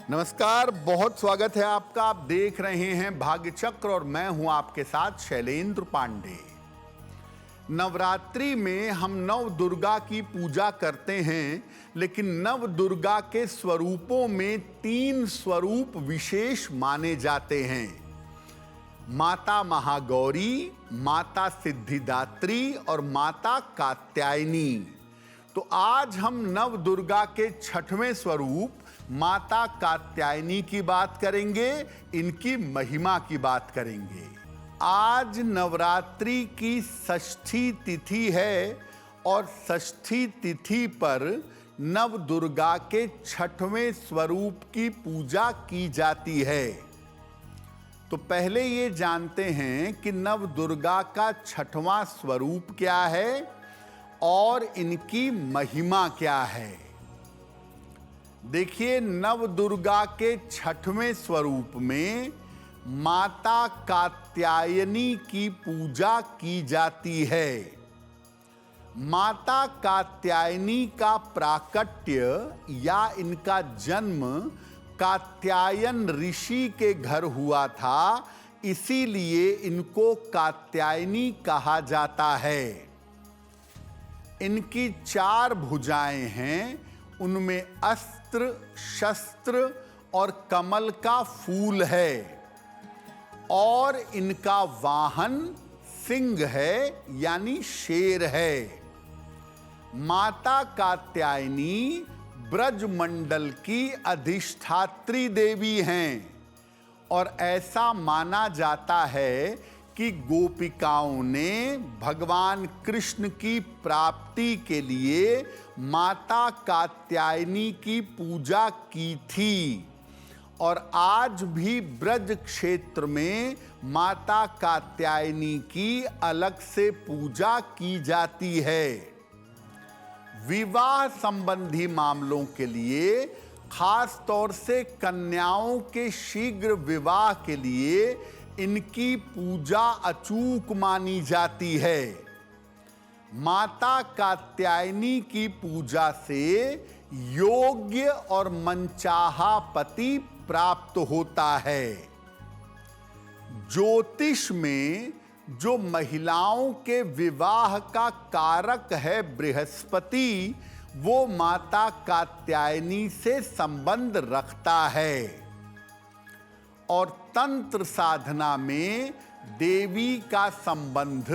नमस्कार, बहुत स्वागत है आपका। आप देख रहे हैं भाग्य चक्र और मैं हूं आपके साथ शैलेंद्र पांडे। नवरात्रि में हम नव दुर्गा की पूजा करते हैं, लेकिन नव दुर्गा के स्वरूपों में 3 स्वरूप विशेष माने जाते हैं। माता महागौरी, माता सिद्धिदात्री और माता कात्यायनी। तो आज हम नव दुर्गा के 6वें स्वरूप माता कात्यायनी की बात करेंगे, इनकी महिमा की बात करेंगे। आज नवरात्रि की षष्ठी तिथि है और षष्ठी तिथि पर नव दुर्गा के 6वें स्वरूप की पूजा की जाती है। तो पहले ये जानते हैं कि नव दुर्गा का 6वां स्वरूप क्या है और इनकी महिमा क्या है। देखिए, नव दुर्गा के 6वें स्वरूप में माता कात्यायनी की पूजा की जाती है। माता कात्यायनी का प्राकट्य या इनका जन्म कात्यायन ऋषि के घर हुआ था, इसीलिए इनको कात्यायनी कहा जाता है। इनकी 4 भुजाएं हैं, उनमें अस्त्र, शस्त्र और कमल का फूल है और इनका वाहन सिंह है यानी शेर है। माता कात्यायनी ब्रजमंडल की अधिष्ठात्री देवी हैं और ऐसा माना जाता है कि गोपिकाओं ने भगवान कृष्ण की प्राप्ति के लिए माता कात्यायनी की पूजा की थी और आज भी ब्रज क्षेत्र में माता कात्यायनी की अलग से पूजा की जाती है। विवाह संबंधी मामलों के लिए, खास तौर से कन्याओं के शीघ्र विवाह के लिए इनकी पूजा अचूक मानी जाती है। माता कात्यायनी की पूजा से योग्य और मनचाहा पति प्राप्त होता है। ज्योतिष में जो महिलाओं के विवाह का कारक है बृहस्पति, वो माता कात्यायनी से संबंध रखता है। और तंत्र साधना में देवी का संबंध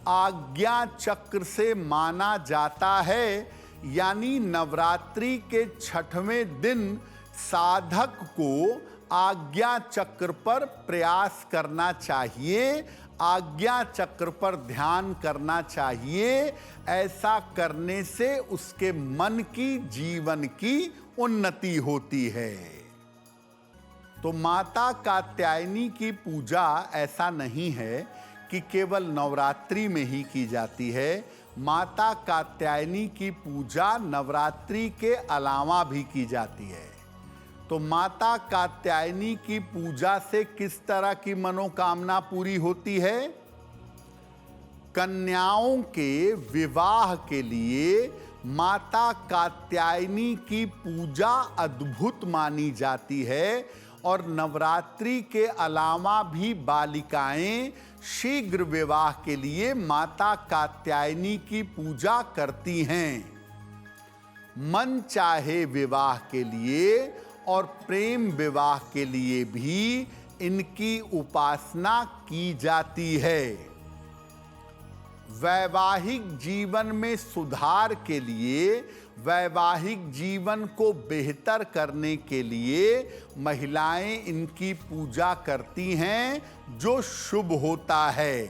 आज्ञा चक्र से माना जाता है, यानी नवरात्रि के 6वें दिन साधक को आज्ञा चक्र पर प्रयास करना चाहिए, आज्ञा चक्र पर ध्यान करना चाहिए। ऐसा करने से उसके मन की, जीवन की उन्नति होती है। तो माता कात्यायनी की पूजा ऐसा नहीं है कि केवल नवरात्रि में ही की जाती है। माता कात्यायनी की पूजा नवरात्रि के अलावा भी की जाती है। तो माता कात्यायनी की पूजा से किस तरह की मनोकामना पूरी होती है? कन्याओं के विवाह के लिए माता कात्यायनी की पूजा अद्भुत मानी जाती है और नवरात्रि के अलावा भी बालिकाएं शीघ्र विवाह के लिए माता कात्यायनी की पूजा करती हैं। मन चाहे विवाह के लिए और प्रेम विवाह के लिए भी इनकी उपासना की जाती है। वैवाहिक जीवन में सुधार के लिए, वैवाहिक जीवन को बेहतर करने के लिए महिलाएं इनकी पूजा करती हैं, जो शुभ होता है।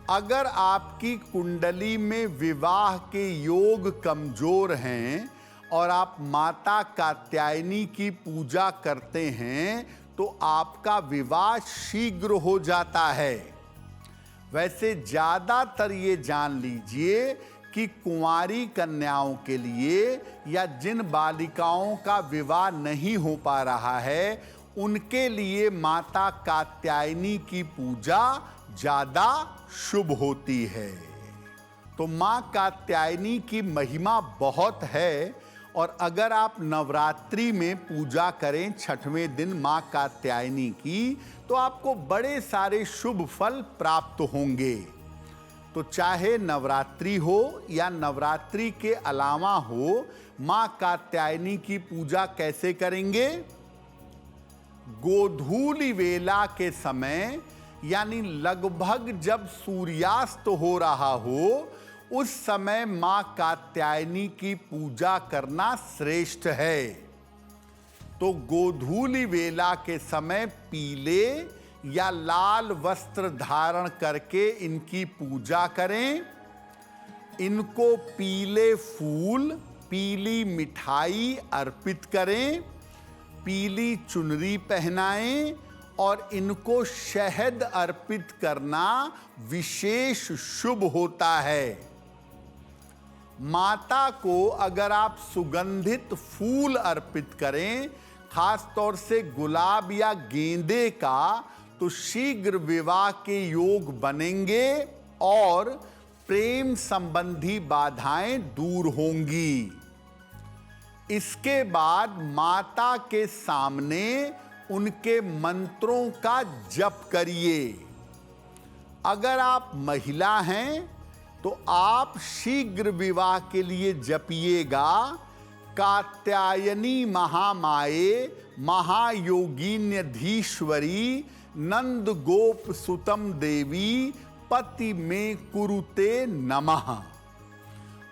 अगर आपकी कुंडली में विवाह के योग कमजोर हैं और आप माता कात्यायनी की पूजा करते हैं तो आपका विवाह शीघ्र हो जाता है। वैसे ज़्यादातर ये जान लीजिए कि कुंवारी कन्याओं के लिए या जिन बालिकाओं का विवाह नहीं हो पा रहा है, उनके लिए माता कात्यायनी की पूजा ज़्यादा शुभ होती है। तो माँ कात्यायनी की महिमा बहुत है और अगर आप नवरात्रि में पूजा करें छठवें दिन माँ कात्यायनी की, तो आपको बड़े सारे शुभ फल प्राप्त होंगे। तो चाहे नवरात्रि हो या नवरात्रि के अलावा हो, माँ कात्यायनी की पूजा कैसे करेंगे? गोधूलि वेला के समय, यानी लगभग जब सूर्यास्त हो रहा हो, उस समय माँ कात्यायनी की पूजा करना श्रेष्ठ है। तो गोधूलि वेला के समय पीले या लाल वस्त्र धारण करके इनकी पूजा करें। इनको पीले फूल, पीली मिठाई अर्पित करें, पीली चुनरी पहनाएं और इनको शहद अर्पित करना विशेष शुभ होता है। माता को अगर आप सुगंधित फूल अर्पित करें, खास तौर से गुलाब या गेंदे का, तो शीघ्र विवाह के योग बनेंगे और प्रेम संबंधी बाधाएं दूर होंगी। इसके बाद माता के सामने उनके मंत्रों का जप करिए। अगर आप महिला हैं तो आप शीघ्र विवाह के लिए जपिएगा कात्यायनी महामाये महायोगिन्यधीश्वरी नंद गोप सुतम देवी पति में कुरुते नमः।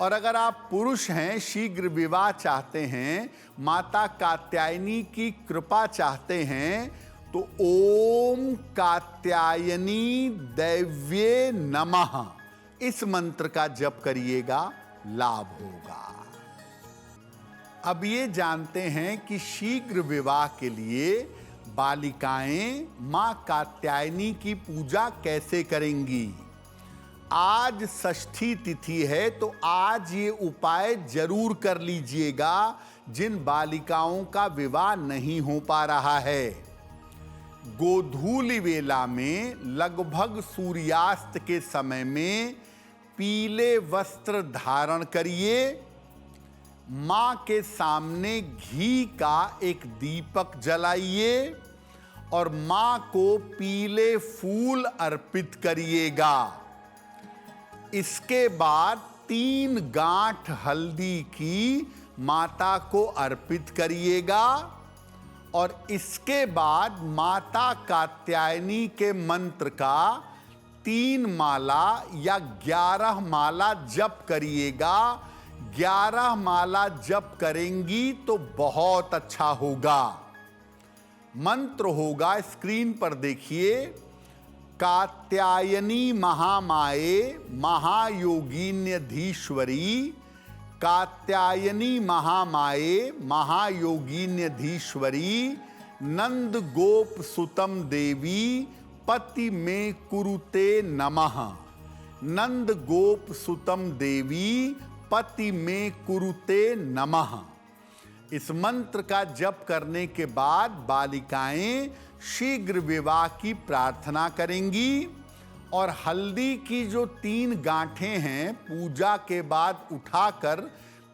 और अगर आप पुरुष हैं, शीघ्र विवाह चाहते हैं, माता कात्यायनी की कृपा चाहते हैं, तो ओम कात्यायनी दैव्ये नमः इस मंत्र का जप करिएगा, लाभ होगा। अब ये जानते हैं कि शीघ्र विवाह के लिए बालिकाएं मां कात्यायनी की पूजा कैसे करेंगी। आज षष्ठी तिथि है, तो आज ये उपाय जरूर कर लीजिएगा जिन बालिकाओं का विवाह नहीं हो पा रहा है। गोधूलि वेला में लगभग सूर्यास्त के समय में पीले वस्त्र धारण करिए। मां के सामने घी का एक दीपक जलाइए और मां को पीले फूल अर्पित करिएगा। इसके बाद 3 गांठ हल्दी की माता को अर्पित करिएगा और इसके बाद माता कात्यायनी के मंत्र का 3 माला या 11 माला जप करिएगा। 11 माला जप करेंगी तो बहुत अच्छा होगा। मंत्र होगा, स्क्रीन पर देखिए, कात्यायनी महामाये महायोगिन्यधीश्वरी, कात्यायनी महामाये महायोगिन्यधीश्वरी नंद गोप सुतम देवी पति में कुरुते नमः। नंद गोप सुतम देवी पति में कुरुते नमः। इस मंत्र का जप करने के बाद बालिकाएं शीघ्र विवाह की प्रार्थना करेंगी और हल्दी की जो 3 गांठें हैं, पूजा के बाद उठाकर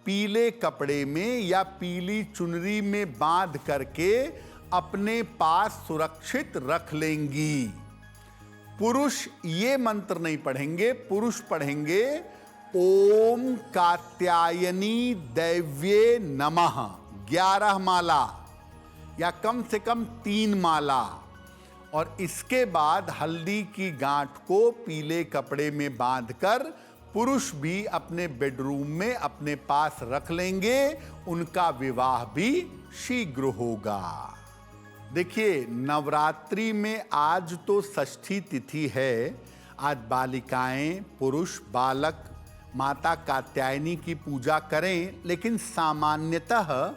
पीले कपड़े में या पीली चुनरी में बांध करके अपने पास सुरक्षित रख लेंगी। पुरुष ये मंत्र नहीं पढ़ेंगे, पुरुष पढ़ेंगे ओम कात्यायनी दैव्ये नमः 11 माला या कम से कम 3 माला। और इसके बाद हल्दी की गांठ को पीले कपड़े में बांधकर पुरुष भी अपने बेडरूम में अपने पास रख लेंगे। उनका विवाह भी शीघ्र होगा। देखिए, नवरात्रि में आज तो षष्ठी तिथि है। आज बालिकाएं, पुरुष, बालक माता कात्यायनी की पूजा करें, लेकिन सामान्यतः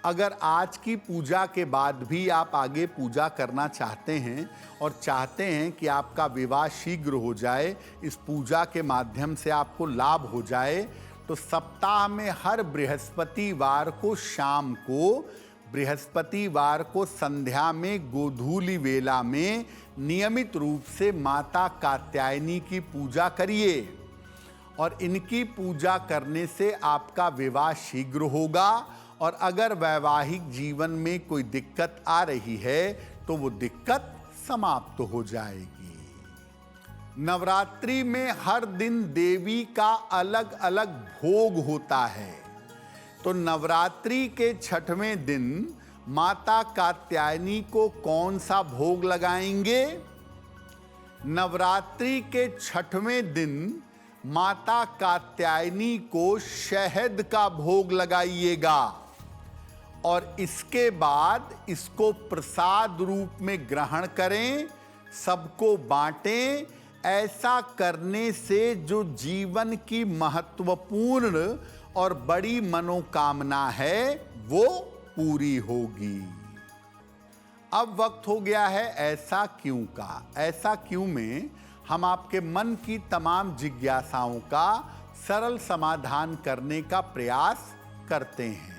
अगर आज की पूजा के बाद भी आप आगे पूजा करना चाहते हैं और चाहते हैं कि आपका विवाह शीघ्र हो जाए, इस पूजा के माध्यम से आपको लाभ हो जाए, तो सप्ताह में हर बृहस्पतिवार को शाम को, बृहस्पतिवार को संध्या में गोधूलि वेला में नियमित रूप से माता कात्यायनी की पूजा करिए और इनकी पूजा करने से आपका विवाह शीघ्र होगा। और अगर वैवाहिक जीवन में कोई दिक्कत आ रही है तो वो दिक्कत समाप्त हो जाएगी। नवरात्रि में हर दिन देवी का अलग अलग भोग होता है। तो नवरात्रि के छठवें दिन माता कात्यायनी को कौन सा भोग लगाएंगे? नवरात्रि के छठवें दिन माता कात्यायनी को शहद का भोग लगाइएगा और इसके बाद इसको प्रसाद रूप में ग्रहण करें, सबको बांटें। ऐसा करने से जो जीवन की महत्वपूर्ण और बड़ी मनोकामना है वो पूरी होगी। अब वक्त हो गया है ऐसा क्यों का। ऐसा क्यों में हम आपके मन की तमाम जिज्ञासाओं का सरल समाधान करने का प्रयास करते हैं।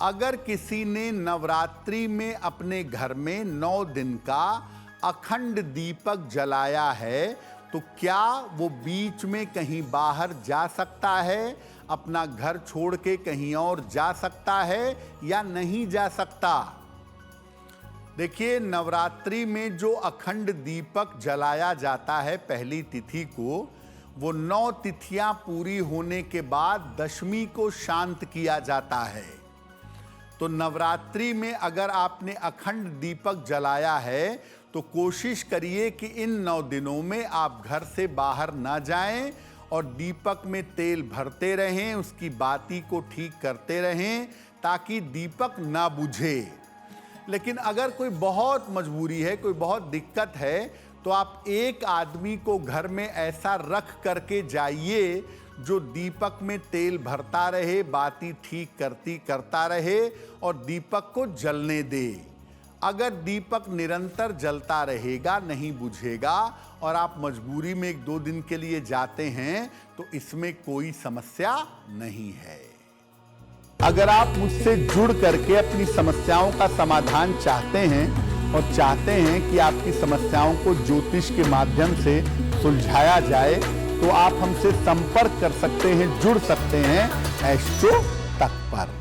अगर किसी ने नवरात्रि में अपने घर में 9 दिन का अखंड दीपक जलाया है तो क्या वो बीच में कहीं बाहर जा सकता है, अपना घर छोड़ के कहीं और जा सकता है या नहीं जा सकता? देखिए, नवरात्रि में जो अखंड दीपक जलाया जाता है पहली तिथि को, वो 9 तिथियां पूरी होने के बाद दशमी को शांत किया जाता है। तो नवरात्रि में अगर आपने अखंड दीपक जलाया है तो कोशिश करिए कि इन 9 दिनों में आप घर से बाहर ना जाएं और दीपक में तेल भरते रहें, उसकी बाती को ठीक करते रहें ताकि दीपक ना बुझे। लेकिन अगर कोई बहुत मजबूरी है, कोई बहुत दिक्कत है, तो आप एक आदमी को घर में ऐसा रख करके जाइए जो दीपक में तेल भरता रहे, बाती ठीक करता रहे और दीपक को जलने दे। अगर दीपक निरंतर जलता रहेगा, नहीं बुझेगा और आप मजबूरी में 1-2 दिन के लिए जाते हैं तो इसमें कोई समस्या नहीं है। अगर आप मुझसे जुड़ करके अपनी समस्याओं का समाधान चाहते हैं और चाहते हैं कि आपकी समस्याओं को ज्योतिष के माध्यम से सुलझाया जाए तो आप हमसे संपर्क कर सकते हैं, जुड़ सकते हैं एस्ट्रो तक पर।